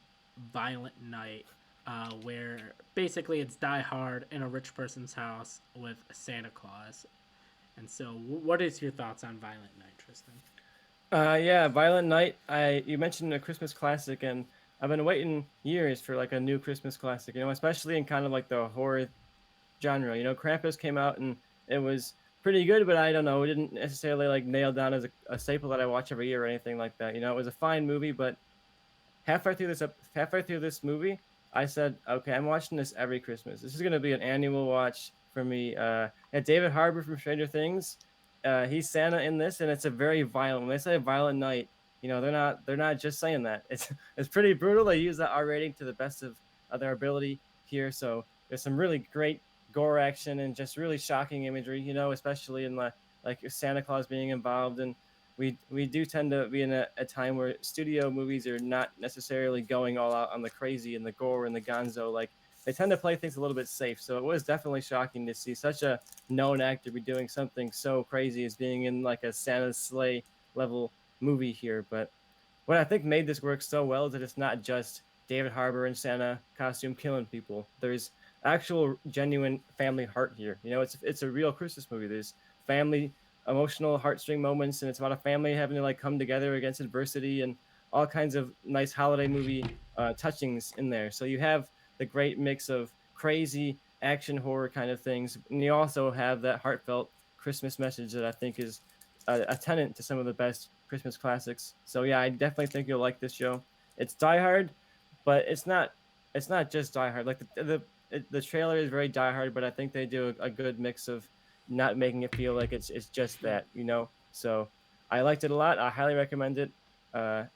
[SPEAKER 1] Violent Night, where basically it's Die Hard in a rich person's house with Santa Claus. And so, what is your thoughts on Violent Night, Tristan?
[SPEAKER 2] Yeah, Violent Night. I You mentioned a Christmas classic, and I've been waiting years for like a new Christmas classic. Especially in kind of like the horror genre. Krampus came out and it was pretty good, but I don't know, it didn't necessarily like nail down as a staple that I watch every year or anything like that. It was a fine movie, but halfway through this movie, I said, okay, I'm watching this every Christmas. This is gonna be an annual watch for me. And David Harbour from Stranger Things, he's Santa in this, and it's a very violent. When they say Violent Night, they're not just saying that. It's pretty brutal. They use that R rating to the best of their ability here. So there's some really great gore action and just really shocking imagery. Especially in the like Santa Claus being involved, and we do tend to be in a time where studio movies are not necessarily going all out on the crazy and the gore and the gonzo. Like they tend to play things a little bit safe. So it was definitely shocking to see such a known actor be doing something so crazy as being in like a Santa's sleigh level movie here. But what I think made this work so well is that it's not just David Harbour in Santa costume killing people. There's actual genuine family heart here. It's a real Christmas movie. There's family emotional heartstring moments, and it's about a family having to like come together against adversity and all kinds of nice holiday movie touchings in there. So you have the great mix of crazy action horror kind of things, and you also have that heartfelt Christmas message that I think is a tenant to some of the best Christmas classics. So yeah, I definitely think you'll like this show. It's Die Hard, but it's not just Die Hard. Like the trailer is very Die Hard, but I think they do a good mix of not making it feel like it's just
[SPEAKER 1] Yeah.
[SPEAKER 2] that. So I liked it a lot. I highly recommend it,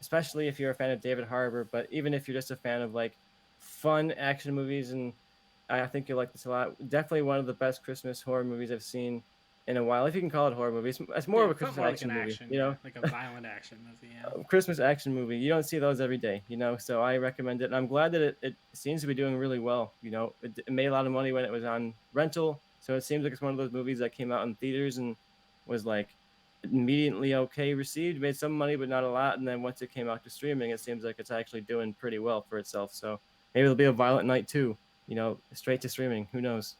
[SPEAKER 2] especially if you're a fan of David Harbour. But even if you're just a fan of like fun action movies, and I think you'll like this a lot. Definitely one of the best Christmas horror movies I've seen in a while. If you can call it horror movie, it's more
[SPEAKER 1] Yeah,
[SPEAKER 2] of a
[SPEAKER 1] it felt
[SPEAKER 2] Christmas
[SPEAKER 1] more like an
[SPEAKER 2] action movie.
[SPEAKER 1] action, yeah, like a violent action movie, yeah.
[SPEAKER 2] Christmas action movie. You don't see those every day. So I recommend it. And I'm glad that it seems to be doing really well. It made a lot of money when it was on rental. So it seems like it's one of those movies that came out in theaters and was like immediately okay received, made some money, but not a lot. And then once it came out to streaming, it seems like it's actually doing pretty well for itself. So maybe it'll be a Violent Night too, straight to streaming. Who knows?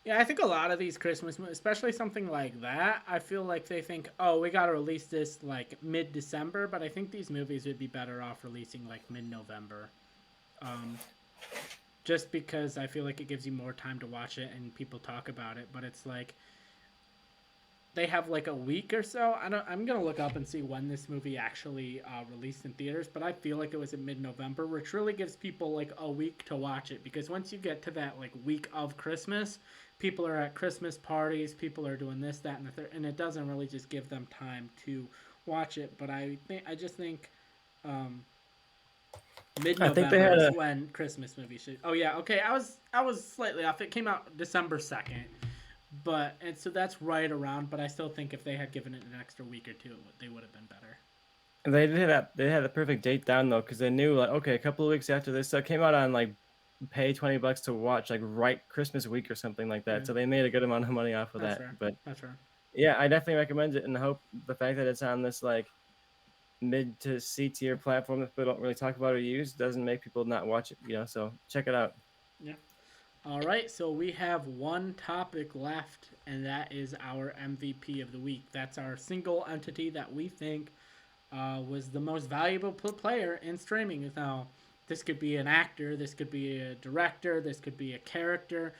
[SPEAKER 1] Yeah, I think a lot of these Christmas movies, especially something like that, I feel like they think, oh, we got to release this like mid December, but I think these movies would be better off releasing like mid November. Um, just because I feel like it gives you more time to watch it and people talk about it, but it's like they have like a week or so. I'm gonna look up and see when this movie actually released in theaters, but I feel like it was in mid-November, which really gives people like a week to watch it. Because once you get to that like week of Christmas, people are at Christmas parties, people are doing this, that, and the third, and it doesn't really just give them time to watch it. But I just think um,
[SPEAKER 2] I think they
[SPEAKER 1] mid-November
[SPEAKER 2] had
[SPEAKER 1] is
[SPEAKER 2] a
[SPEAKER 1] when Christmas movies should. Oh yeah, okay, I was slightly off. It came out December 2nd. But and so that's right around. But I still think if they had given it an extra week or two, they would have been better.
[SPEAKER 2] they had the perfect date down though, because they knew like okay, a couple of weeks after this, so it came out on like pay $20 to watch like right Christmas week or something like that.
[SPEAKER 1] Yeah,
[SPEAKER 2] So they made a good amount of money off of
[SPEAKER 1] that's
[SPEAKER 2] that.
[SPEAKER 1] fair.
[SPEAKER 2] But
[SPEAKER 1] That's fair.
[SPEAKER 2] yeah, I definitely recommend it, and I hope the fact that it's on this like mid to C tier platform that people don't really talk about or use doesn't make people not watch it. So check it out.
[SPEAKER 1] Yeah. All right. So we have one topic left, and that is our MVP of the week. That's our single entity that we think was the most valuable player in streaming. Now, this could be an actor, this could be a director, this could be a character.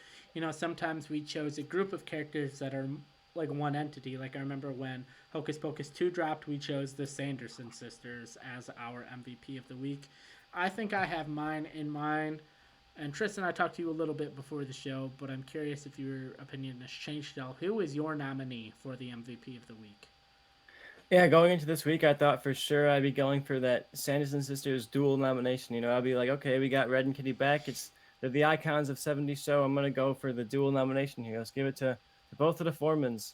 [SPEAKER 1] Sometimes we chose a group of characters that are like one entity. Like I remember when Hocus Pocus 2 dropped, we chose the Sanderson sisters as our MVP of the week. I think I have mine in mind. And Tristan, I talked to you a little bit before the show, but I'm curious if your opinion has changed at all. Who is your nominee for the MVP of the week?
[SPEAKER 2] Yeah, going into this week, I thought for sure I'd be going for that Sanderson sisters dual nomination. I'd be like, okay, we got Red and Kitty back. They're the icons of '70s show. I'm gonna go for the dual nomination here. Let's give it to both of the Foremans.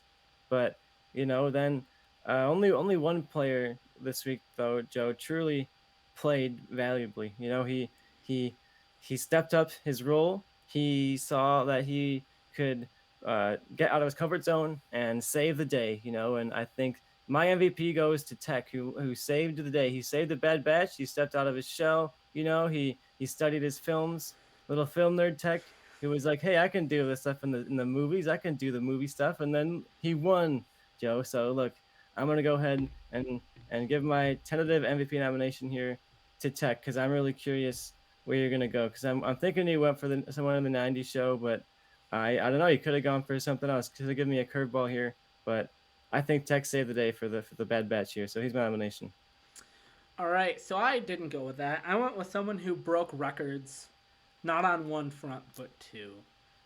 [SPEAKER 2] But then only one player this week though, Joe, truly played valuably. He he stepped up his role. He saw that he could get out of his comfort zone and save the day. And I think my MVP goes to Tech, who saved the day. He saved the Bad Batch. He stepped out of his shell. He studied his films. Little film nerd Tech, who was like, "Hey, I can do this stuff in the movies. I can do the movie stuff." And then he won, Joe. So look, I'm gonna go ahead and give my tentative MVP nomination here to Tech because I'm really curious where you're gonna go because I'm thinking he went for someone in the '90s show, but I don't know. He could have gone for something else. Could have given me a curveball here, but I think Tech saved the day for the Bad Batch here, so he's my nomination.
[SPEAKER 1] All right, so I didn't go with that. I went with someone who broke records, not on one front, but two.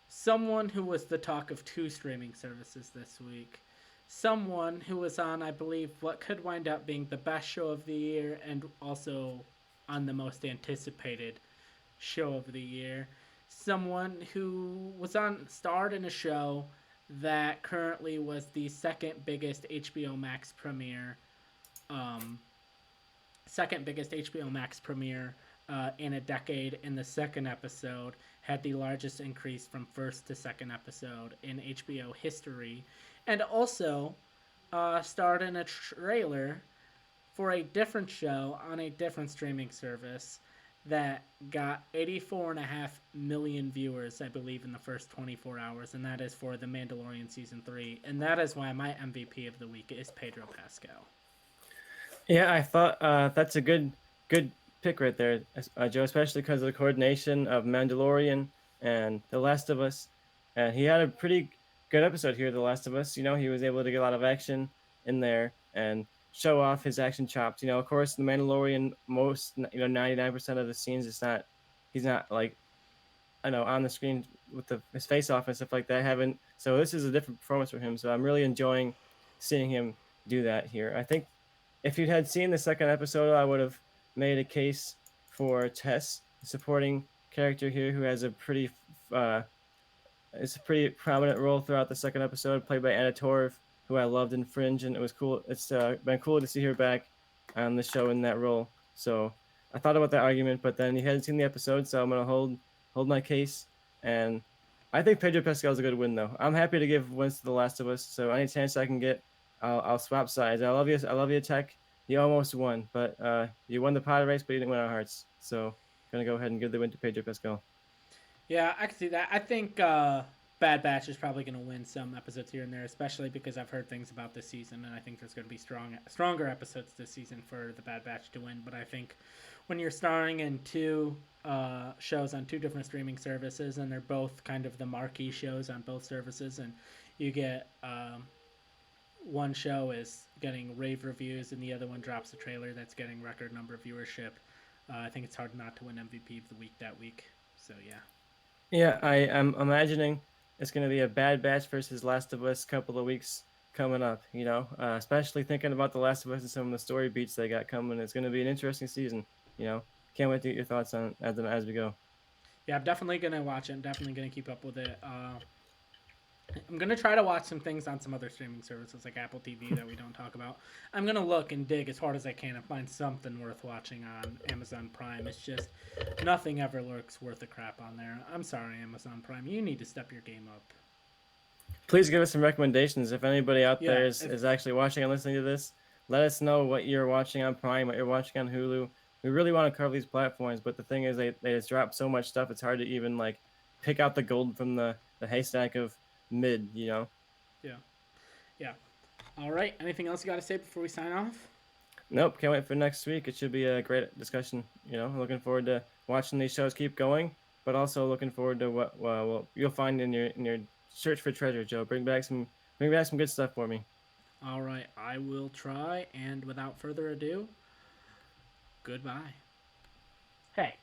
[SPEAKER 1] Someone who was the talk of two streaming services this week. Someone who was on, I believe, what could wind up being the best show of the year and also on the most anticipated show of the year. Someone who starred in a show that currently was the um, second biggest HBO Max premiere in a decade. In the second episode, had the largest increase from first to second episode in HBO history, and also starred in a trailer for a different show on a different streaming service that got 84.5 million viewers, I believe, in the first 24 hours, and that is for The Mandalorian Season 3. And that is why my MVP of the week is Pedro Pascal.
[SPEAKER 2] Yeah, I thought that's a good pick right there, Joe, especially because of the coordination of Mandalorian and The Last of Us. And he had a pretty good episode here, The Last of Us. He was able to get a lot of action in there and show off his action chops. Of course, The Mandalorian, 99% of the scenes, he's not like I know on the screen with his face off and stuff like that. I haven't so this is a different performance for him. So I'm really enjoying seeing him do that here. I think if you had seen the second episode, I would have made a case for Tess, the supporting character here, who has uh, it's a pretty prominent role throughout the second episode, played by Anna Torv, who I loved in Fringe, and it was cool. It's been cool to see her back on the show in that role. So I thought about that argument, but then you hadn't seen the episode, so I'm gonna hold my case. And I think Pedro Pascal's a good win, though. I'm happy to give wins to The Last of Us. So any chance I can get, I'll swap sides. I love you, Tech. You almost won, but you won the pod race, but you didn't win our hearts. So gonna go ahead and give the win to Pedro Pascal.
[SPEAKER 1] Yeah, I can see that. I think Bad Batch is probably going to win some episodes here and there, especially because I've heard things about this season, and I think there's going to be stronger episodes this season for the Bad Batch to win. But I think when you're starring in two shows on two different streaming services, and they're both kind of the marquee shows on both services, and you get one show is getting rave reviews, and the other one drops a trailer that's getting record number of viewership. I think it's hard not to win MVP of the week that week. So yeah.
[SPEAKER 2] Yeah, I am imagining it's going to be a Bad Batch versus Last of Us couple of weeks coming up. Especially thinking about the Last of Us and some of the story beats they got coming. It's going to be an interesting season. Can't wait to get your thoughts on as we go.
[SPEAKER 1] Yeah, I'm definitely gonna watch it. I'm definitely gonna keep up with it. I'm gonna try to watch some things on some other streaming services like Apple TV that we don't talk about. I'm gonna look and dig as hard as I can and find something worth watching on Amazon Prime. It's just nothing ever looks worth a crap on there. I'm sorry, Amazon Prime. You need to step your game up.
[SPEAKER 2] Please give us some recommendations. If anybody out there
[SPEAKER 1] Yeah,
[SPEAKER 2] is actually watching and listening to this, let us know what you're watching on Prime, what you're watching on Hulu. We really want to cover these platforms, but the thing is, they just drop so much stuff. It's hard to even like pick out the gold from the haystack of mid.
[SPEAKER 1] yeah, yeah. All right. Anything else you got to say before we sign off?
[SPEAKER 2] Nope, can't wait for next week. It should be a great discussion. Looking forward to watching these shows keep going, but also looking forward to what you'll find in your search for treasure, Joe. Bring back some good stuff for me.
[SPEAKER 1] All right, I will try. And without further ado, goodbye. Hey,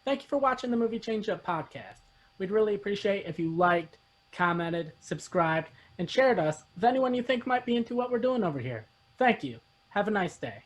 [SPEAKER 1] thank you for watching the Movie Change Up podcast. We'd really appreciate if you liked, commented, subscribed, and shared us with anyone you think might be into what we're doing over here. Thank you. Have a nice day.